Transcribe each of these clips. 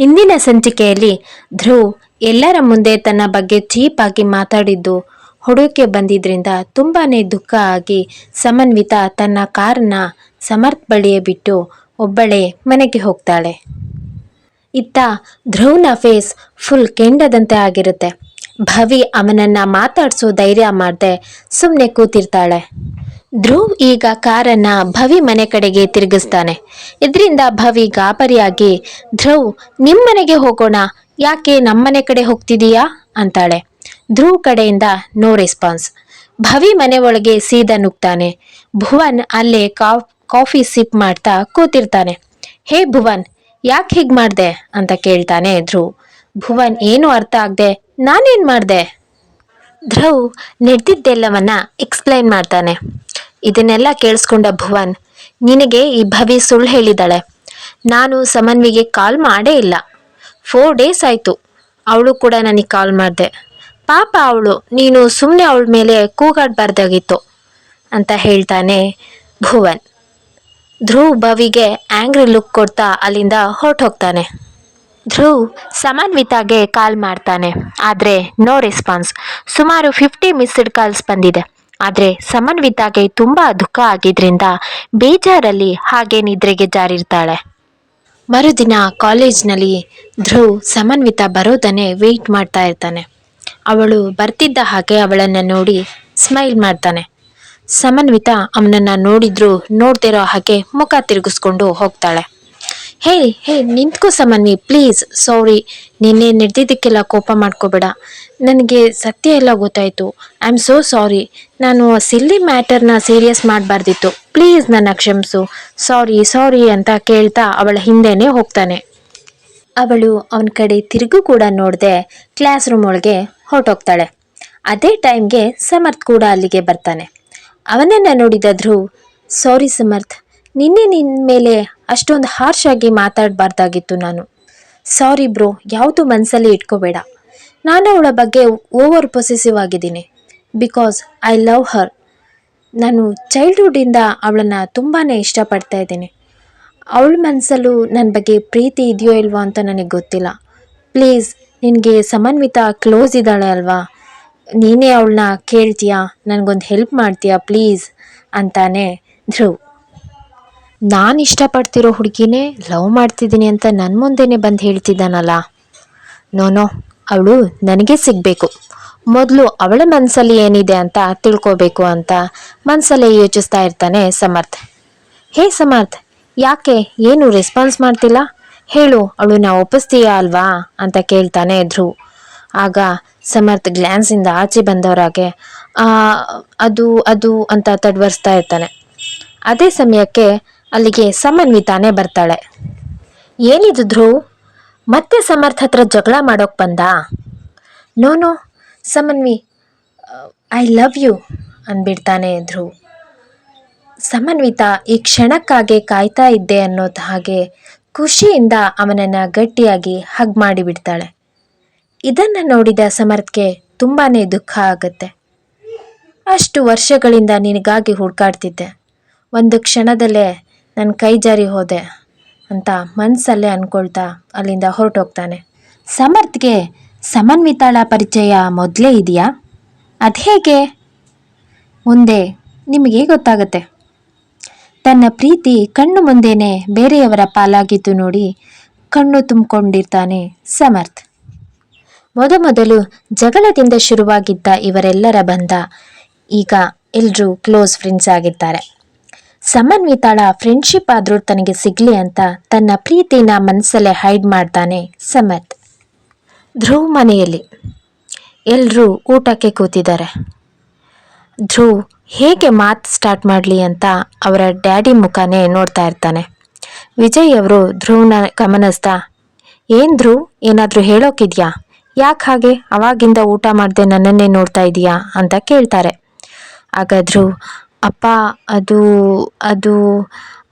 ಹಿಂದಿನ ಸಂಚಿಕೆಯಲ್ಲಿ ಧ್ರುವ್ ಎಲ್ಲರ ಮುಂದೆ ತನ್ನ ಬಗ್ಗೆ ಚೀಪ್ ಆಗಿ ಮಾತಾಡಿದ್ದು ಹೊಡೋಕೆ ಬಂದಿದ್ರಿಂದ ತುಂಬಾನೇ ದುಃಖ ಆಗಿ ಸಮನ್ವಿತಾ ತನ್ನ ಕಾರನ್ನ ಸಮರ್ಥ್ ಬಳಿಯೇ ಬಿಟ್ಟು ಒಬ್ಬಳೇ ಮನೆಗೆ ಹೋಗ್ತಾಳೆ. ಇತ್ತ ಧ್ರುವ್ನ ಫೇಸ್ ಫುಲ್ ಕೆಂಡದಂತೆ ಆಗಿರುತ್ತೆ. ಭವಿ ಅವನನ್ನ ಮಾತಾಡ್ಸೋ ಧೈರ್ಯ ಮಾಡದೆ ಸುಮ್ಮನೆ ಕೂತಿರ್ತಾಳೆ. ಧ್ರುವ್ ಈಗ ಕಾರನ್ನ ಭವಿ ಮನೆ ಕಡೆಗೆ ತಿರುಗಿಸ್ತಾನೆ. ಇದರಿಂದ ಭವಿ ಗಾಬರಿಯಾಗಿ, ಧ್ರುವ್ ನಿಮ್ಮನೆಗೆ ಹೋಗೋಣ, ಯಾಕೆ ನಮ್ಮನೆ ಕಡೆ ಹೋಗ್ತಿದೀಯಾ ಅಂತಾಳೆ. ಧ್ರುವ್ ಕಡೆಯಿಂದ ನೋ ರೆಸ್ಪಾನ್ಸ್. ಭವಿ ಮನೆ ಒಳಗೆ ಸೀದಾ ನುಗ್ತಾನೆ. ಭುವನ್ ಅಲ್ಲೇ ಕಾಫಿ ಸಿಪ್ ಮಾಡ್ತಾ ಕೂತಿರ್ತಾನೆ. ಹೇ ಭುವನ್, ಯಾಕೆ ಹೀಗ್ ಮಾಡ್ದೆ ಅಂತ ಕೇಳ್ತಾನೆ ಧ್ರುವ್. ಭುವನ್ ಏನು ಅರ್ಥ ಆಗದೆ, ನಾನೇನ್ ಮಾಡ್ದೆ? ಧ್ರುವ್ ನಡೆದಿದ್ದೆಲ್ಲವನ್ನ ಎಕ್ಸ್ಪ್ಲೈನ್ ಮಾಡ್ತಾನೆ. ಇದನ್ನೆಲ್ಲ ಕೇಳಿಸ್ಕೊಂಡ ಭುವನ್, ನಿನಗೆ ಈ ಭವಿ ಸುಳ್ಳು ಹೇಳಿದಾಳೆ. ನಾನು ಸಮನ್ವಿಗೆ ಕಾಲ್ ಮಾಡೇ ಇಲ್ಲ. 4 ಡೇಸ್ ಆಯ್ತು ಅವಳು ಕೂಡ ನನಗೆ ಕಾಲ್ ಮಾಡಿದೆ. ಪಾಪ ಅವಳು, ನೀನು ಸುಮ್ಮನೆ ಅವಳ ಮೇಲೆ ಕೂಗಾಡ್ಬಾರ್ದಾಗಿತ್ತು ಅಂತ ಹೇಳ್ತಾನೆ ಭುವನ್. ಧ್ರುವ್ ಭವಿಗೆ ಆಂಗ್ರಿ ಲುಕ್ ಕೊಡ್ತಾ ಅಲ್ಲಿಂದ ಹೊರಟೋಗ್ತಾನೆ. ಧ್ರುವ್ ಸಮನ್ವಿತಾಗೆ ಕಾಲ್ ಮಾಡ್ತಾನೆ. ಆದರೆ ನೋ ರೆಸ್ಪಾನ್ಸ್. ಸುಮಾರು 50 ಮಿಸ್ಡ್ ಕಾಲ್ಸ್ ಬಂದಿದೆ. ಆದರೆ ಸಮನ್ವಿತಾಗೆ ತುಂಬಾ ದುಃಖ ಆಗಿದ್ರಿಂದ ಬೇಜಾರಲ್ಲಿ ಹಾಗೆ ನಿದ್ರೆಗೆ ಜಾರಿರ್ತಾಳೆ. ಮರುದಿನ ಕಾಲೇಜ್ನಲ್ಲಿ ಧ್ರುವ್ ಸಮನ್ವಿತಾ ಬರೋದನ್ನೇ ವೆಯ್ಟ್ ಮಾಡ್ತಾ ಇರ್ತಾನೆ. ಅವಳು ಬರ್ತಿದ್ದ ಹಾಗೆ ಅವಳನ್ನು ನೋಡಿ ಸ್ಮೈಲ್ ಮಾಡ್ತಾನೆ. ಸಮನ್ವಿತಾ ಅವನನ್ನು ನೋಡಿದ್ರೂ ನೋಡ್ತಿರೋ ಹಾಗೆ ಮುಖ ತಿರುಗಿಸ್ಕೊಂಡು ಹೋಗ್ತಾಳೆ. ಹೇ ಹೇ ನಿಂತ್ಕೋ ಸಮನ್ವಿ, ಪ್ಲೀಸ್, ಸಾರಿ, ನಿನ್ನೆ ನಡೆದಿದ್ದಕ್ಕೆಲ್ಲ ಕೋಪ ಮಾಡ್ಕೋಬೇಡ. ನನಗೆ ಸತ್ಯ ಎಲ್ಲ ಗೊತ್ತಾಯಿತು. I am so sorry. ನಾನು ಸಿಲ್ಲಿ ಮ್ಯಾಟರ್ನ ಸೀರಿಯಸ್ ಮಾಡಬಾರ್ದಿತ್ತು. ಪ್ಲೀಸ್ ನನ್ನ ಕ್ಷಮಿಸು. ಸಾರಿ ಸಾರಿ ಅಂತ ಕೇಳ್ತಾ ಅವಳ ಹಿಂದೆನೇ ಹೋಗ್ತಾನೆ. ಅವಳು ಅವನ ಕಡೆ ತಿರುಗು ಕೂಡ ನೋಡದೆ ಕ್ಲಾಸ್ ರೂಮ್ ಒಳಗೆ ಹೊರಟೋಗ್ತಾಳೆ. ಅದೇ ಟೈಮ್ಗೆ ಸಮರ್ಥ್ ಕೂಡ ಅಲ್ಲಿಗೆ ಬರ್ತಾನೆ. ಅವನನ್ನು ನೋಡಿದ ಧ್ರುವ್, ಸಾರಿ ಸಮರ್ಥ್, ನಿನ್ನೆ ನಿನ್ನ ಮೇಲೆ ಅಷ್ಟೊಂದು ಹಾರ್ಶ್ ಆಗಿ ಮಾತಾಡಬಾರ್ದಾಗಿತ್ತು ನಾನು. ಸಾರಿ ಬ್ರೋ, ಯಾವುದು ಮನಸ್ಸಲ್ಲಿ ಇಟ್ಕೋಬೇಡ. ನಾನು ಅವಳ ಬಗ್ಗೆ ಓವರ್ ಪೊಸೆಸಿವ್ ಆಗಿದ್ದೀನಿ. ಬಿಕಾಸ್ ಐ ಲವ್ ಹರ್. ನಾನು ಚೈಲ್ಡ್ಹುಡ್ಡಿಂದ ಅವಳನ್ನು ತುಂಬಾ ಇಷ್ಟಪಡ್ತಾ ಇದ್ದೀನಿ. ಅವಳ ಮನಸ್ಸಲ್ಲೂ ನನ್ನ ಬಗ್ಗೆ ಪ್ರೀತಿ ಇದೆಯೋ ಇಲ್ವೋ ಅಂತ ನನಗೆ ಗೊತ್ತಿಲ್ಲ. ಪ್ಲೀಸ್, ನಿನಗೆ ಸಮನ್ವಿತಾ ಕ್ಲೋಸ್ ಇದ್ದಾಳೆ ಅಲ್ವಾ, ನೀನೇ ಅವಳನ್ನ ಕೇಳ್ತೀಯಾ, ನನಗೊಂದು ಹೆಲ್ಪ್ ಮಾಡ್ತೀಯಾ ಪ್ಲೀಸ್ ಅಂತಾನೆ ಧ್ರುವ್. ನಾನು ಇಷ್ಟಪಡ್ತಿರೋ ಹುಡುಗಿನೇ ಲವ್ ಮಾಡ್ತಿದ್ದೀನಿ ಅಂತ ನನ್ನ ಮುಂದೆನೇ ಬಂದು ಹೇಳ್ತಿದ್ದಾನಲ್ಲ. ನೋ, ಅವಳು ನನಗೆ ಸಿಗಬೇಕು. ಮೊದಲು ಅವಳ ಮನಸ್ಸಲ್ಲಿ ಏನಿದೆ ಅಂತ ತಿಳ್ಕೋಬೇಕು ಅಂತ ಮನಸ್ಸಲ್ಲೇ ಯೋಚಿಸ್ತಾ ಇರ್ತಾನೆ ಸಮರ್ಥ್. ಹೇ ಸಮರ್ಥ್, ಯಾಕೆ ಏನು ರೆಸ್ಪಾನ್ಸ್ ಮಾಡ್ತಿಲ್ಲ? ಹೇಳು, ಅವಳನ್ನ ಒಪ್ಪಿಸ್ತೀಯಾ ಅಲ್ವಾ ಅಂತ ಕೇಳ್ತಾನೆ ಧ್ರುವ್. ಆಗ ಸಮರ್ಥ್ ಗ್ಲ್ಯಾನ್ಸಿಂದ ಆಚೆ ಬಂದವರಾಗೆ ಅದು ಅದು ಅಂತ ತಡ್ವರಿಸ್ತಾ ಇರ್ತಾನೆ. ಅದೇ ಸಮಯಕ್ಕೆ ಅಲ್ಲಿಗೆ ಸಮನ್ವಿತಾನೇ ಬರ್ತಾಳೆ. ಏನಿದು ಧ್ರುವ್, ಮತ್ತೆ ಸಮರ್ಥ್ ಹತ್ರ ಜಗಳ ಮಾಡೋಕೆ ಬಂದ? No Samanvi, I love you ಅಂದ್ಬಿಡ್ತಾನೆ ಧ್ರುವ್. ಸಮನ್ವಿತಾ ಈ ಕ್ಷಣಕ್ಕಾಗೆ ಕಾಯ್ತಾ ಇದ್ದೆ ಅನ್ನೋದು ಹಾಗೆ ಖುಷಿಯಿಂದ ಅವನನ್ನು ಗಟ್ಟಿಯಾಗಿ ಹಗ್ ಮಾಡಿಬಿಡ್ತಾಳೆ. ಇದನ್ನು ನೋಡಿದ ಸಮರ್ಥ್ಗೆ ತುಂಬಾ ದುಃಖ ಆಗುತ್ತೆ. ಅಷ್ಟು ವರ್ಷಗಳಿಂದ ನಿನಗಾಗಿ ಹುಡುಕಾಡ್ತಿದ್ದೆ, ಒಂದು ಕ್ಷಣದಲ್ಲೇ ನನ್ನ ಕೈ ಜಾರಿ ಹೋದೆ ಅಂತ ಮನಸ್ಸಲ್ಲೇ ಅಂದ್ಕೊಳ್ತಾ ಅಲ್ಲಿಂದ ಹೊರಟೋಗ್ತಾನೆ. ಸಮರ್ಥ್ಗೆ ಸಮನ್ವಿತಾಳ ಪರಿಚಯ ಮೊದಲೇ ಇದೆಯಾ? ಅದು ಹೇಗೆ? ಮುಂದೆ ನಿಮಗೆ ಗೊತ್ತಾಗತ್ತೆ. ತನ್ನ ಪ್ರೀತಿ ಕಣ್ಣು ಮುಂದೆನೇ ಬೇರೆಯವರ ಪಾಲಾಗಿದ್ದು ನೋಡಿ ಕಣ್ಣು ತುಂಬಿಕೊಂಡಿರ್ತಾನೆ ಸಮರ್ಥ್. ಮೊದಲು ಜಗಳದಿಂದ ಶುರುವಾಗಿದ್ದ ಇವರೆಲ್ಲರ ಬಂಧ ಈಗ ಎಲ್ಲರೂ ಕ್ಲೋಸ್ ಫ್ರೆಂಡ್ಸ್ ಆಗಿರ್ತಾರೆ. ಸಮನ್ವಿತಾಳ ಫ್ರೆಂಡ್ಶಿಪ್ ಆದರೂ ತನಗೆ ಸಿಗಲಿ ಅಂತ ತನ್ನ ಪ್ರೀತಿನ ಮನಸ್ಸಲ್ಲೇ ಹೈಡ್ ಮಾಡ್ತಾನೆ ಸಮರ್ಥ್. ಧ್ರುವ್ ಮನೆಯಲ್ಲಿ ಎಲ್ಲರೂ ಊಟಕ್ಕೆ ಕೂತಿದ್ದಾರೆ. ಧ್ರುವ್ ಹೇಗೆ ಮಾತು ಸ್ಟಾರ್ಟ್ ಮಾಡಲಿ ಅಂತ ಅವರ ಡ್ಯಾಡಿ ಮುಖನೇ ನೋಡ್ತಾ ಇರ್ತಾನೆ. ವಿಜಯ್ ಅವರು ಧ್ರುವ್ನ ಗಮನಿಸ್ತಾ, ಏನು ಧ್ರುವ್, ಏನಾದರೂ ಹೇಳೋಕಿದ್ಯಾ? ಯಾಕೆ ಹಾಗೆ ಅವಾಗಿಂದ ಊಟ ಮಾಡದೆ ನನ್ನನ್ನೇ ನೋಡ್ತಾ ಇದೀಯಾ ಅಂತ ಕೇಳ್ತಾರೆ. ಆಗ ಧ್ರುವ್, ಅಪ್ಪ, ಅದು ಅದು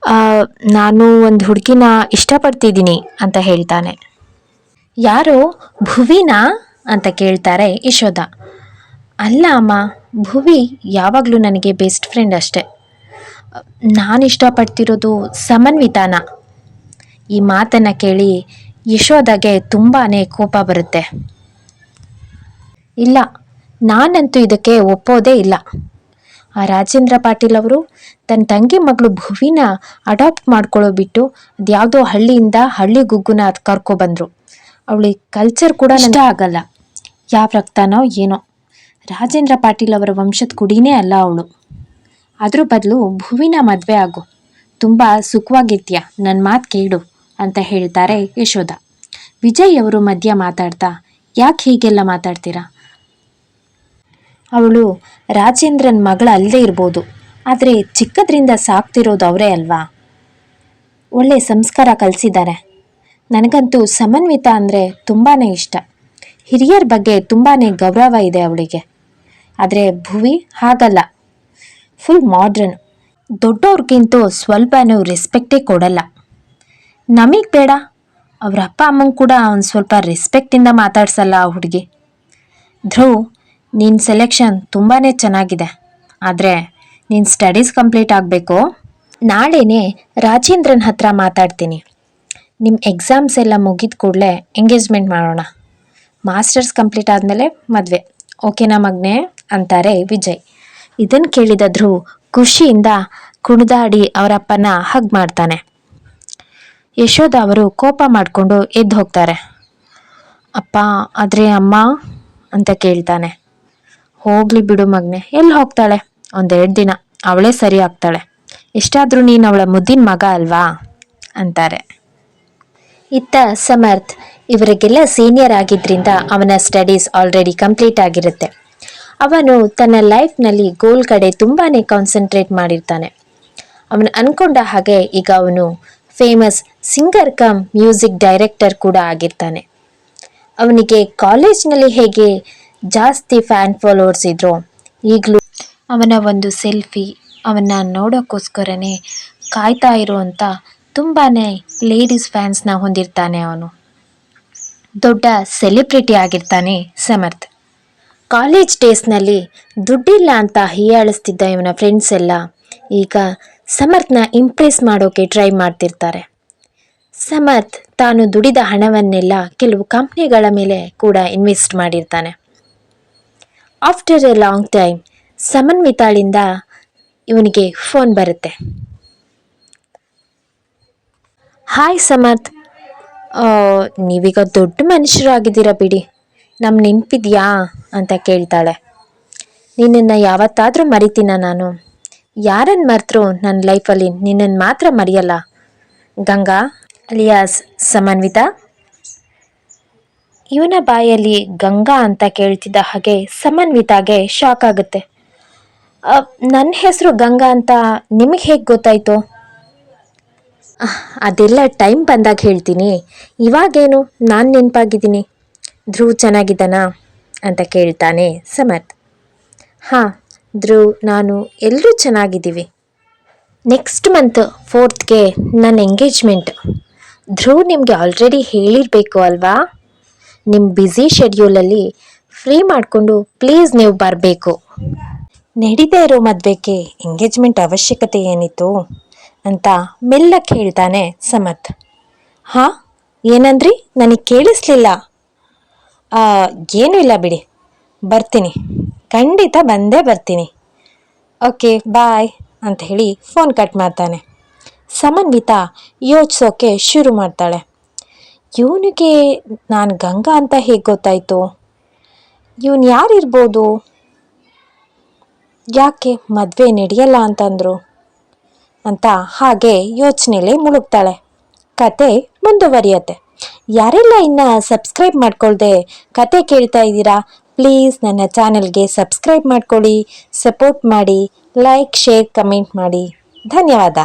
ನಾನು ಒಂದು ಹುಡುಗಿನ ಇಷ್ಟಪಡ್ತಿದ್ದೀನಿ ಅಂತ ಹೇಳ್ತಾನೆ. ಯಾರೋ ಭುವಿನಾ ಅಂತ ಕೇಳ್ತಾರೆ ಯಶೋಧ. ಅಲ್ಲ ಅಮ್ಮ, ಭುವಿ ಯಾವಾಗಲೂ ನನಗೆ ಬೆಸ್ಟ್ ಫ್ರೆಂಡ್ ಅಷ್ಟೆ. ನಾನು ಇಷ್ಟಪಡ್ತಿರೋದು ಸಮನ್ವಿತಾನ. ಈ ಮಾತನ್ನು ಕೇಳಿ ಯಶೋದಾಗೆ ತುಂಬಾ ಕೋಪ ಬರುತ್ತೆ. ಇಲ್ಲ, ನಾನಂತೂ ಇದಕ್ಕೆ ಒಪ್ಪೋದೇ ಇಲ್ಲ. ಆ ರಾಜೇಂದ್ರ ಪಾಟೀಲ್ ಅವರು ತನ್ನ ತಂಗಿ ಮಗಳು ಭುವಿನ ಅಡಾಪ್ಟ್ ಮಾಡ್ಕೊಳ್ಳೋ ಬಿಟ್ಟು ಅದ್ಯಾವುದೋ ಹಳ್ಳಿಯಿಂದ ಹಳ್ಳಿ ಗುಗ್ಗುನ ಕರ್ಕೊಬಂದ್ರು. ಅವಳಿಗೆ ಕಲ್ಚರ್ ಕೂಡ ಇಷ್ಟ ಆಗಲ್ಲ. ಯಾವ ರಕ್ತನೋ ಏನೋ, ರಾಜೇಂದ್ರ ಪಾಟೀಲ್ ಅವರ ವಂಶದ ಕುಡಿನೇ ಅಲ್ಲ ಅವಳು. ಅದ್ರ ಬದಲು ಭುವಿನ ಮದುವೆ ಆಗು, ತುಂಬ ಸುಖವಾಗಿರ್ತೀಯ, ನನ್ನ ಮಾತು ಕೇಳು ಅಂತ ಹೇಳ್ತಾರೆ ಯಶೋಧ. ವಿಜಯ್ ಅವರು ಮಧ್ಯ ಮಾತಾಡ್ತಾ, ಯಾಕೆ ಹೀಗೆಲ್ಲ ಮಾತಾಡ್ತೀರಾ? ಅವಳು ರಾಜೇಂದ್ರನ ಮಗಳ ಅಲ್ಲದೆ ಇರ್ಬೋದು, ಆದರೆ ಚಿಕ್ಕದ್ರಿಂದ ಸಾಕ್ತಿರೋದು ಅವರೇ ಅಲ್ವಾ. ಒಳ್ಳೆ ಸಂಸ್ಕಾರ ಕಲಿಸಿದ್ದಾರೆ. ನನಗಂತೂ ಸಮನ್ವಿತ ಅಂದರೆ ತುಂಬಾ ಇಷ್ಟ. ಹಿರಿಯರ ಬಗ್ಗೆ ತುಂಬಾ ಗೌರವ ಇದೆ ಅವಳಿಗೆ. ಆದರೆ ಭುವಿ ಹಾಗಲ್ಲ, ಫುಲ್ ಮಾಡ್ರನ್. ದೊಡ್ಡವ್ರಿಗಿಂತೂ ಸ್ವಲ್ಪನೂ ರೆಸ್ಪೆಕ್ಟೇ ಕೊಡಲ್ಲ. ನಮಗೆ ಬೇಡ, ಅವ್ರ ಅಪ್ಪ ಅಮ್ಮಂಗೆ ಕೂಡ ಒಂದು ಸ್ವಲ್ಪ ರೆಸ್ಪೆಕ್ಟಿಂದ ಮಾತಾಡ್ಸಲ್ಲ ಆ ಹುಡುಗಿ. ಧ್ರುವ್, ನಿನ್ನ ಸೆಲೆಕ್ಷನ್ ತುಂಬಾ ಚೆನ್ನಾಗಿದೆ, ಆದರೆ ನಿನ್ನ ಸ್ಟಡೀಸ್ ಕಂಪ್ಲೀಟ್ ಆಗಬೇಕು. ನಾಳೆನೇ ರಾಜೇಂದ್ರನ ಹತ್ರ ಮಾತಾಡ್ತೀನಿ. ನಿಮ್ಮ ಎಕ್ಸಾಮ್ಸ್ ಎಲ್ಲ ಮುಗಿದ ಕೂಡಲೇ ಎಂಗೇಜ್ಮೆಂಟ್ ಮಾಡೋಣ. ಮಾಸ್ಟರ್ಸ್ ಕಂಪ್ಲೀಟ್ ಆದಮೇಲೆ ಮದುವೆ, ಓಕೆನಾ ಮಗನೇ ಅಂತಾರೆ ವಿಜಯ್. ಇದನ್ನು ಕೇಳಿದ ಧ್ರುವ್ ಖುಷಿಯಿಂದ ಕುಣಿದಾಡಿ ಅವರಪ್ಪನ ಹಗ್ ಮಾಡ್ತಾನೆ. ಯಶೋಧ ಅವರು ಕೋಪ ಮಾಡಿಕೊಂಡು ಎದ್ದು ಹೋಗ್ತಾರೆ. ಅಪ್ಪ, ಆದರೆ ಅಮ್ಮ ಅಂತ ಕೇಳ್ತಾನೆ. ಹೋಗ್ಲಿ ಬಿಡು ಮಗನೆ, ಎಲ್ಲಿ ಹೋಗ್ತಾಳೆ, ಒಂದೆರಡು ದಿನ ಅವಳೇ ಸರಿ ಆಗ್ತಾಳೆ. ಎಷ್ಟಾದರೂ ನೀನು ಅವಳ ಮುದ್ದಿನ ಮಗ ಅಲ್ವಾ ಅಂತಾರೆ. ಇತ್ತ ಸಮರ್ಥ್ ಇವರಿಗೆಲ್ಲ ಸೀನಿಯರ್ ಆಗಿದ್ದರಿಂದ ಅವನ ಸ್ಟಡೀಸ್ ಆಲ್ರೆಡಿ ಕಂಪ್ಲೀಟ್ ಆಗಿರುತ್ತೆ. ಅವನು ತನ್ನ ಲೈಫ್ನಲ್ಲಿ ಗೋಲ್ ಕಡೆ ತುಂಬಾ ಕಾನ್ಸಂಟ್ರೇಟ್ ಮಾಡಿರ್ತಾನೆ. ಅವನು ಅಂದ್ಕೊಂಡ ಹಾಗೆ ಈಗ ಅವನು famous singer come music director ಕೂಡ ಆಗಿರ್ತಾನೆ. ಅವನಿಗೆ ಕಾಲೇಜ್ನಲ್ಲಿ ಹೇಗೆ ಜಾಸ್ತಿ ಫ್ಯಾನ್ ಫಾಲೋವರ್ಸ್ ಇದ್ರು, ಈಗಲೂ ಅವನ ಒಂದು ಸೆಲ್ಫಿ ಅವನ್ನ ನೋಡೋಕ್ಕೋಸ್ಕರನೇ ಕಾಯ್ತಾ ಇರುವಂಥ ತುಂಬಾ ಲೇಡೀಸ್ ಫ್ಯಾನ್ಸ್ನ ಹೊಂದಿರ್ತಾನೆ. ಅವನು ದೊಡ್ಡ ಸೆಲೆಬ್ರಿಟಿ ಆಗಿರ್ತಾನೆ ಸಮರ್ಥ್. ಕಾಲೇಜ್ ಡೇಸ್ನಲ್ಲಿ ದುಡ್ಡಿಲ್ಲ ಅಂತ ಹೀಯಾಳಿಸ್ತಿದ್ದ ಇವನ ಫ್ರೆಂಡ್ಸ್ ಎಲ್ಲ ಈಗ ಸಮರ್ಥ್ನ ಇಂಪ್ರೆಸ್ ಮಾಡೋಕೆ ಟ್ರೈ ಮಾಡ್ತಿರ್ತಾರೆ. ಸಮರ್ಥ್ ತಾನು ದುಡಿದ ಹಣವನ್ನೆಲ್ಲ ಕೆಲವು ಕಂಪ್ನಿಗಳ ಮೇಲೆ ಕೂಡ ಇನ್ವೆಸ್ಟ್ ಮಾಡಿರ್ತಾನೆ. ಆಫ್ಟರ್ ಎ ಲಾಂಗ್ ಟೈಮ್ ಸಮನ್ವಿತಾಳಿಂದ ಇವನಿಗೆ ಫೋನ್ ಬರುತ್ತೆ. ಹಾಯ್ ಸಮರ್ಥ್, ನೀವೀಗ ದೊಡ್ಡ ಮನುಷ್ಯರಾಗಿದ್ದೀರಾ ಬಿಡಿ, ನಮ್ಮ ನೆನಪಿದ್ಯಾ ಅಂತ ಕೇಳ್ತಾಳೆ. ನಿನ್ನನ್ನು ಯಾವತ್ತಾದರೂ ಮರಿತೀನ ನಾನು? ಯಾರನ್ನು ಮರೆತರೂ ನನ್ನ ಲೈಫಲ್ಲಿ ನಿನ್ನನ್ನು ಮಾತ್ರ ಮರೆಯಲ್ಲ ಗಂಗಾ ಅಲಿಯಾಸ್ ಸಮನ್ವಿತಾ. ಇವನ ಬಾಯಲ್ಲಿ ಗಂಗಾ ಅಂತ ಕೇಳ್ತಿದ್ದ ಹಾಗೆ ಸಮನ್ವಿತಾಗೆ ಶಾಕ್ ಆಗುತ್ತೆ. ನನ್ನ ಹೆಸರು ಗಂಗಾ ಅಂತ ನಿಮಗೆ ಹೇಗೆ ಗೊತ್ತಾಯಿತು? ಅದೆಲ್ಲ ಟೈಮ್ ಬಂದಾಗ ಹೇಳ್ತೀನಿ, ಇವಾಗೇನು ನಾನು ನೆನಪಾಗಿದ್ದೀನಿ. ಧ್ರುವ್ ಚೆನ್ನಾಗಿದ್ದಾನಾ ಅಂತ ಕೇಳ್ತಾನೆ ಸಮರ್ಥ್. ಹಾಂ, ಧ್ರುವ್ ನಾನು ಎಲ್ಲರೂ ಚೆನ್ನಾಗಿದ್ದೀವಿ. ನೆಕ್ಸ್ಟ್ ಮಂತ್ 4th ನನ್ನ ಎಂಗೇಜ್ಮೆಂಟ್. ಧ್ರುವ್ ನಿಮಗೆ ಆಲ್ರೆಡಿ ಹೇಳಿರಬೇಕು ಅಲ್ವಾ? ನಿಮ್ಮ ಬ್ಯುಸಿ ಶೆಡ್ಯೂಲಲ್ಲಿ ಫ್ರೀ ಮಾಡಿಕೊಂಡು ಪ್ಲೀಸ್ ನೀವು ಬರಬೇಕು. ನಡೀತಾ ಇರೋ ಮದುವೆಗೆ ಎಂಗೇಜ್ಮೆಂಟ್ ಅವಶ್ಯಕತೆ ಏನಿತ್ತು ಅಂತ ಮೆಲ್ಲಕ್ಕೆ ಹೇಳ್ತಾನೆ ಸಮರ್ಥ್. ಹಾಂ, ಏನಂದ್ರಿ? ನನಗೆ ಕೇಳಿಸ್ಲಿಲ್ಲ. ಏನೂ ಇಲ್ಲ ಬಿಡಿ, ಬರ್ತೀನಿ, ಖಂಡಿತ ಬಂದೇ ಬರ್ತೀನಿ. ಓಕೆ ಬಾಯ್ ಅಂತ ಹೇಳಿ ಫೋನ್ ಕಟ್ ಮಾಡ್ತಾನೆ. ಸಮನ್ವಿತಾ ಯೋಚಿಸೋಕೆ ಶುರು ಮಾಡ್ತಾಳೆ. ಇವನಿಗೆ ನಾನು ಗಂಗಾ ಅಂತ ಹೇಗೆ ಗೊತ್ತಾಯಿತು? ಇವನು ಯಾರಿರ್ಬೋದು? ಯಾಕೆ ಮದುವೆ ನಡೆಯಲ್ಲ ಅಂತಂದರು ಅಂತ ಹಾಗೆ ಯೋಚನೆಯಲ್ಲೇ ಮುಳುಗ್ತಾಳೆ. ಕತೆ ಮುಂದುವರಿಯತ್ತೆ. ಯಾರೆಲ್ಲ ಇನ್ನು ಸಬ್ಸ್ಕ್ರೈಬ್ ಮಾಡ್ಕೊಳ್ದೆ ಕತೆ ಕೇಳ್ತಾ ಇದ್ದೀರಾ, ಪ್ಲೀಸ್ ನನ್ನ ಚಾನೆಲ್ಗೆ ಸಬ್ಸ್ಕ್ರೈಬ್ ಮಾಡ್ಕೊಳ್ಳಿ, ಸಪೋರ್ಟ್ ಮಾಡಿ, ಲೈಕ್, ಶೇರ್, ಕಮೆಂಟ್ ಮಾಡಿ. ಧನ್ಯವಾದ.